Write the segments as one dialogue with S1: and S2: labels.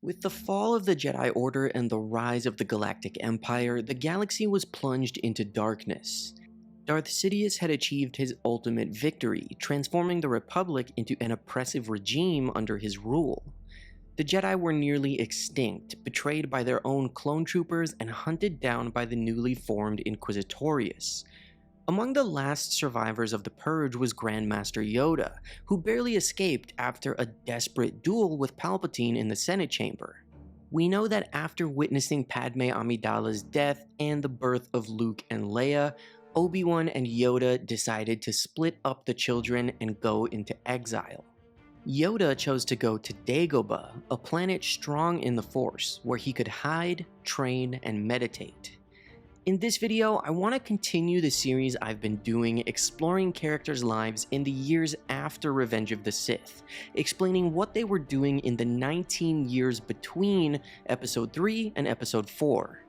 S1: With the fall of the Jedi Order and the rise of the Galactic Empire, the galaxy was plunged into darkness. Darth Sidious had achieved his ultimate victory, transforming the Republic into an oppressive regime under his rule. The Jedi were nearly extinct, betrayed by their own clone troopers and hunted down by the newly formed Inquisitorius. Among the last survivors of the Purge was Grandmaster Yoda, who barely escaped after a desperate duel with Palpatine in the Senate chamber. We know that after witnessing Padme Amidala's death and the birth of Luke and Leia, Obi-Wan and Yoda decided to split up the children and go into exile. Yoda chose to go to Dagobah, a planet strong in the Force, where he could hide, train, and meditate. In this video, I want to continue the series I've been doing exploring characters' lives in the years after Revenge of the Sith, explaining what they were doing in the 19 years between Episode 3 and Episode 4.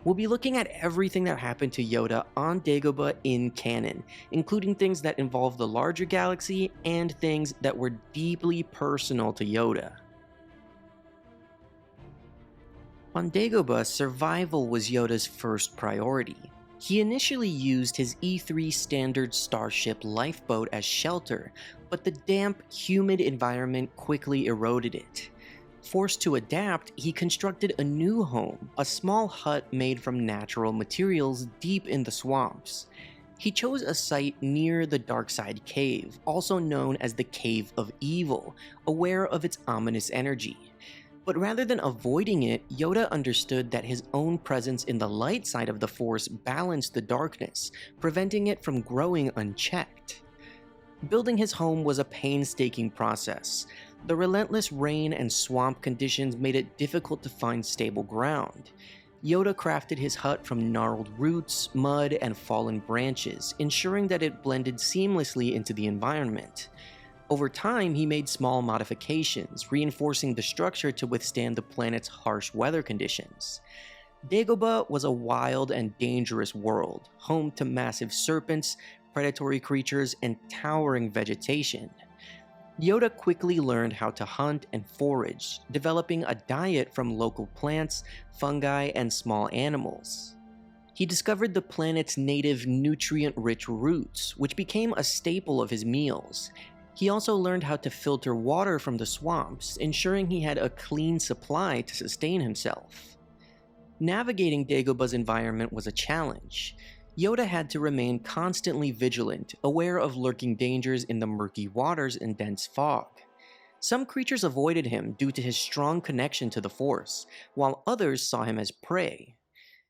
S1: We'll be looking at everything that happened to Yoda on Dagobah in canon, including things that involve the larger galaxy and things that were deeply personal to Yoda. On Dagobah, survival was Yoda's first priority. He initially used his E3 standard starship lifeboat as shelter, but the damp, humid environment quickly eroded it. Forced to adapt, he constructed a new home, a small hut made from natural materials deep in the swamps. He chose a site near the Darkside Cave, also known as the Cave of Evil, aware of its ominous energy. But rather than avoiding it, Yoda understood that his own presence in the light side of the Force balanced the darkness, preventing it from growing unchecked. Building his home was a painstaking process. The relentless rain and swamp conditions made it difficult to find stable ground. Yoda crafted his hut from gnarled roots, mud, and fallen branches, ensuring that it blended seamlessly into the environment. Over time, he made small modifications, reinforcing the structure to withstand the planet's harsh weather conditions. Dagobah was a wild and dangerous world, home to massive serpents, predatory creatures, and towering vegetation. Yoda quickly learned how to hunt and forage, developing a diet from local plants, fungi, and small animals. He discovered the planet's native nutrient-rich roots, which became a staple of his meals. He also learned how to filter water from the swamps, ensuring he had a clean supply to sustain himself. Navigating Dagobah's environment was a challenge. Yoda had to remain constantly vigilant, aware of lurking dangers in the murky waters and dense fog. Some creatures avoided him due to his strong connection to the Force, while others saw him as prey.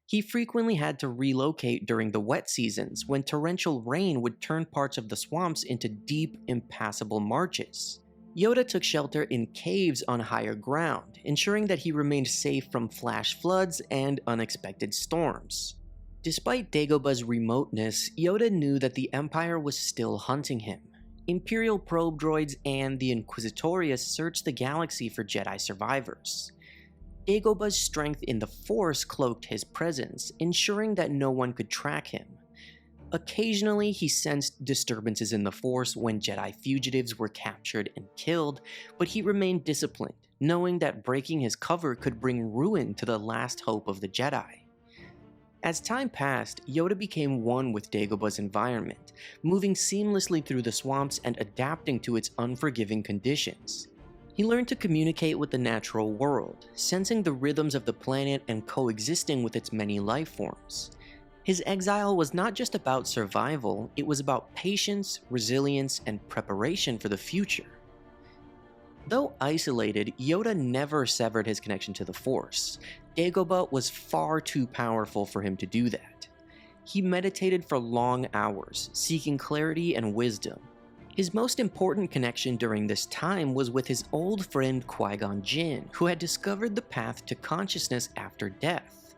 S1: He frequently had to relocate during the wet seasons when torrential rain would turn parts of the swamps into deep, impassable marshes. Yoda took shelter in caves on higher ground, ensuring that he remained safe from flash floods and unexpected storms. Despite Dagobah's remoteness, Yoda knew that the Empire was still hunting him. Imperial probe droids and the Inquisitorius searched the galaxy for Jedi survivors. Dagobah's strength in the Force cloaked his presence, ensuring that no one could track him. Occasionally, he sensed disturbances in the Force when Jedi fugitives were captured and killed, but he remained disciplined, knowing that breaking his cover could bring ruin to the last hope of the Jedi. As time passed, Yoda became one with Dagobah's environment, moving seamlessly through the swamps and adapting to its unforgiving conditions. He learned to communicate with the natural world, sensing the rhythms of the planet and coexisting with its many life forms. His exile was not just about survival, it was about patience, resilience, and preparation for the future. Though isolated, Yoda never severed his connection to the Force. Dagobah was far too powerful for him to do that. He meditated for long hours, seeking clarity and wisdom. His most important connection during this time was with his old friend Qui-Gon Jinn, who had discovered the path to consciousness after death.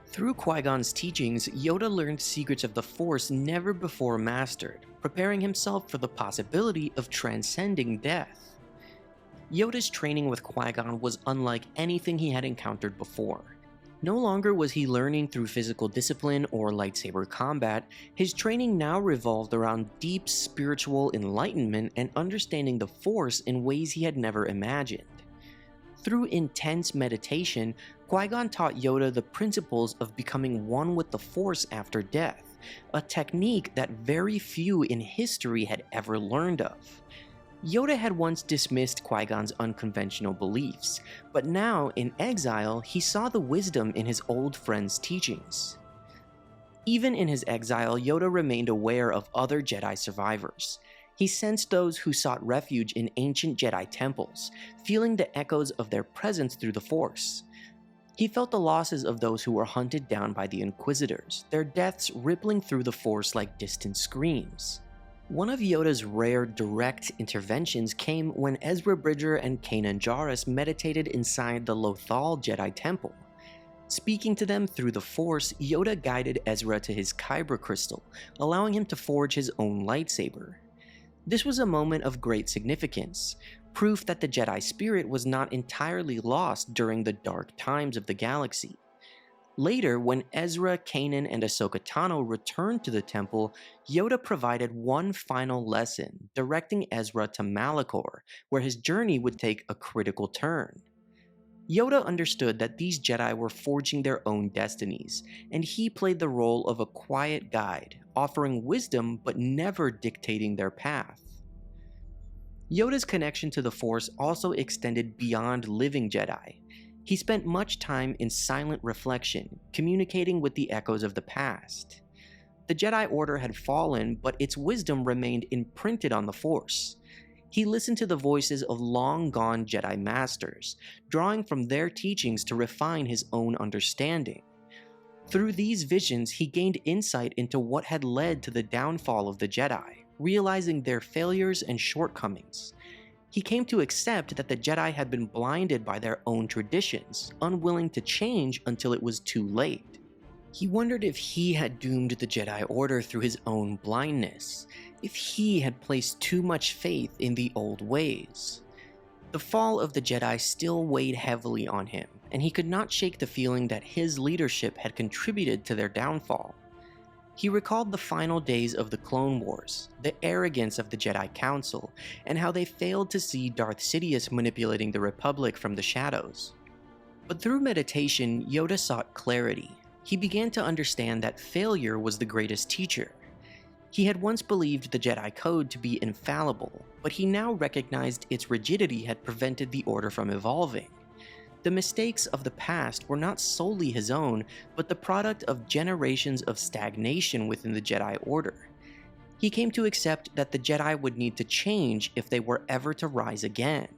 S1: Through Qui-Gon's teachings, Yoda learned secrets of the Force never before mastered, preparing himself for the possibility of transcending death. Yoda's training with Qui-Gon was unlike anything he had encountered before. No longer was he learning through physical discipline or lightsaber combat, his training now revolved around deep spiritual enlightenment and understanding the Force in ways he had never imagined. Through intense meditation, Qui-Gon taught Yoda the principles of becoming one with the Force after death, a technique that very few in history had ever learned of. Yoda had once dismissed Qui-Gon's unconventional beliefs, but now, in Exile, he saw the wisdom in his old friend's teachings. Even in his exile, Yoda remained aware of other Jedi survivors. He sensed those who sought refuge in ancient Jedi temples, feeling the echoes of their presence through the Force. He felt the losses of those who were hunted down by the Inquisitors, their deaths rippling through the Force like distant screams. One of Yoda's rare direct interventions came when Ezra Bridger and Kanan Jarrus meditated inside the Lothal Jedi Temple. Speaking to them through the Force, Yoda guided Ezra to his Kyber crystal, allowing him to forge his own lightsaber. This was a moment of great significance, proof that the Jedi spirit was not entirely lost during the dark times of the galaxy. Later, when Ezra, Kanan, and Ahsoka Tano returned to the temple, Yoda provided one final lesson, directing Ezra to Malachor, where his journey would take a critical turn. Yoda understood that these Jedi were forging their own destinies, and he played the role of a quiet guide, offering wisdom but never dictating their path. Yoda's connection to the Force also extended beyond living Jedi. He spent much time in silent reflection, communicating with the echoes of the past. The Jedi Order had fallen, but its wisdom remained imprinted on the Force. He listened to the voices of long-gone Jedi Masters, drawing from their teachings to refine his own understanding. Through these visions, he gained insight into what had led to the downfall of the Jedi, realizing their failures and shortcomings. He came to accept that the Jedi had been blinded by their own traditions, unwilling to change until it was too late. He wondered if he had doomed the Jedi Order through his own blindness, if he had placed too much faith in the old ways. The fall of the Jedi still weighed heavily on him, and he could not shake the feeling that his leadership had contributed to their downfall. He recalled the final days of the Clone Wars, the arrogance of the Jedi Council, and how they failed to see Darth Sidious manipulating the Republic from the shadows. But through meditation, Yoda sought clarity. He began to understand that failure was the greatest teacher. He had once believed the Jedi Code to be infallible, but he now recognized its rigidity had prevented the Order from evolving. The mistakes of the past were not solely his own, but the product of generations of stagnation within the Jedi Order. He came to accept that the Jedi would need to change if they were ever to rise again.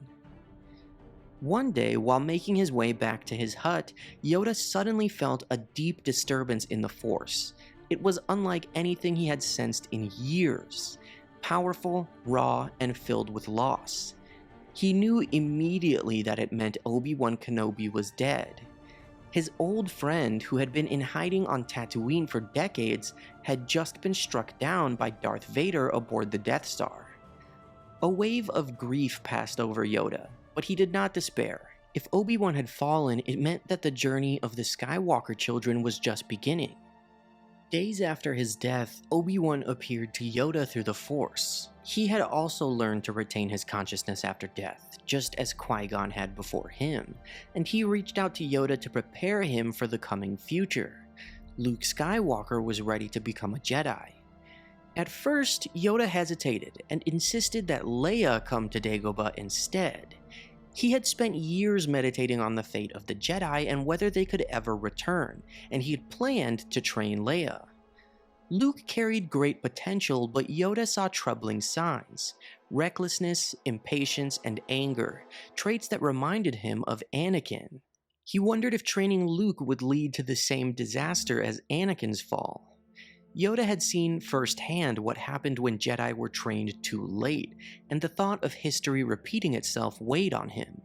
S1: One day, while making his way back to his hut, Yoda suddenly felt a deep disturbance in the Force. It was unlike anything he had sensed in years. Powerful, raw, and filled with loss. He knew immediately that it meant Obi-Wan Kenobi was dead. His old friend, who had been in hiding on Tatooine for decades, had just been struck down by Darth Vader aboard the Death Star. A wave of grief passed over Yoda, but he did not despair. If Obi-Wan had fallen, it meant that the journey of the Skywalker children was just beginning. Days after his death, Obi-Wan appeared to Yoda through the Force. He had also learned to retain his consciousness after death, just as Qui-Gon had before him, and he reached out to Yoda to prepare him for the coming future. Luke Skywalker was ready to become a Jedi. At first, Yoda hesitated and insisted that Leia come to Dagobah instead. He had spent years meditating on the fate of the Jedi and whether they could ever return, and he had planned to train Leia. Luke carried great potential, but Yoda saw troubling signs: recklessness, impatience, and anger, traits that reminded him of Anakin. He wondered if training Luke would lead to the same disaster as Anakin's fall. Yoda had seen firsthand what happened when Jedi were trained too late, and the thought of history repeating itself weighed on him.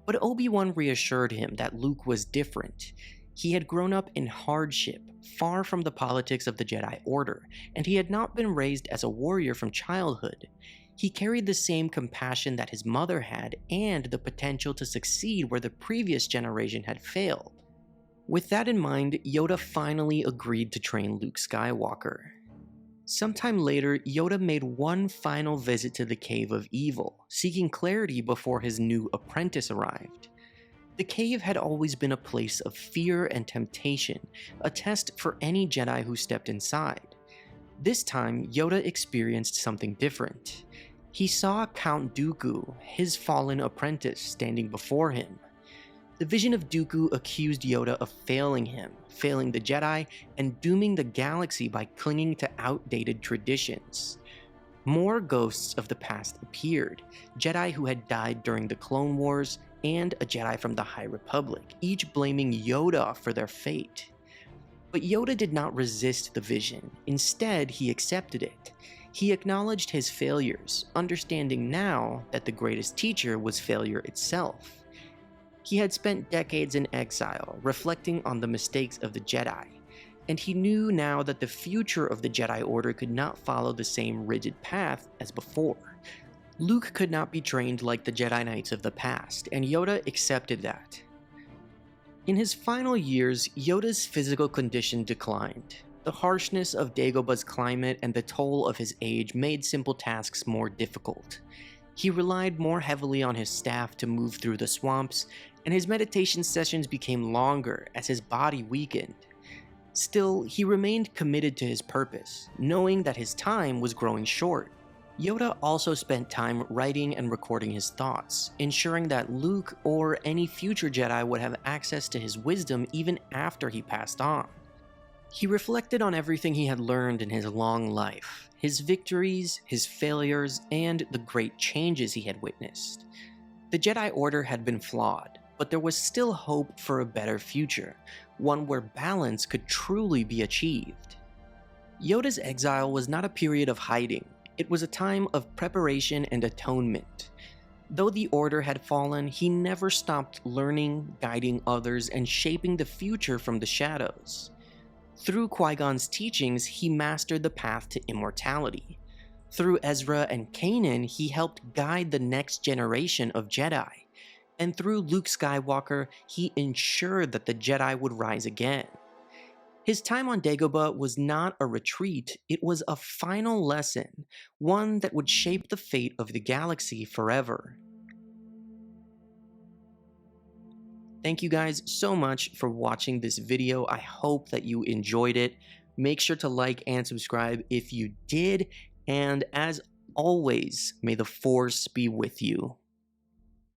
S1: But Obi-Wan reassured him that Luke was different. He had grown up in hardship, far from the politics of the Jedi Order, and he had not been raised as a warrior from childhood. He carried the same compassion that his mother had, and the potential to succeed where the previous generation had failed. With that in mind, Yoda finally agreed to train Luke Skywalker. Sometime later, Yoda made one final visit to the Cave of Evil, seeking clarity before his new apprentice arrived. The cave had always been a place of fear and temptation, a test for any Jedi who stepped inside. This time, Yoda experienced something different. He saw Count Dooku, his fallen apprentice, standing before him. The vision of Dooku accused Yoda of failing him, failing the Jedi, and dooming the galaxy by clinging to outdated traditions. More ghosts of the past appeared, Jedi who had died during the Clone Wars, and a Jedi from the High Republic, each blaming Yoda for their fate. But Yoda did not resist the vision. Instead, he accepted it. He acknowledged his failures, understanding now that the greatest teacher was failure itself. He had spent decades in exile, reflecting on the mistakes of the Jedi, and he knew now that the future of the Jedi Order could not follow the same rigid path as before. Luke could not be trained like the Jedi Knights of the past, and Yoda accepted that. In his final years, Yoda's physical condition declined. The harshness of Dagobah's climate and the toll of his age made simple tasks more difficult. He relied more heavily on his staff to move through the swamps, and his meditation sessions became longer as his body weakened. Still, he remained committed to his purpose, knowing that his time was growing short. Yoda also spent time writing and recording his thoughts, ensuring that Luke or any future Jedi would have access to his wisdom even after he passed on. He reflected on everything he had learned in his long life, his victories, his failures, and the great changes he had witnessed. The Jedi Order had been flawed, but there was still hope for a better future, one where balance could truly be achieved. Yoda's exile was not a period of hiding. It was a time of preparation and atonement. Though the Order had fallen, he never stopped learning, guiding others, and shaping the future from the shadows. Through Qui-Gon's teachings, he mastered the path to immortality. Through Ezra and Canon, he helped guide the next generation of Jedi. And through Luke Skywalker, he ensured that the Jedi would rise again. His time on Dagobah was not a retreat, it was a final lesson, one that would shape the fate of the galaxy forever. Thank you guys so much for watching this video. I hope that you enjoyed it. Make sure to like and subscribe if you did, and as always, may the Force be with you.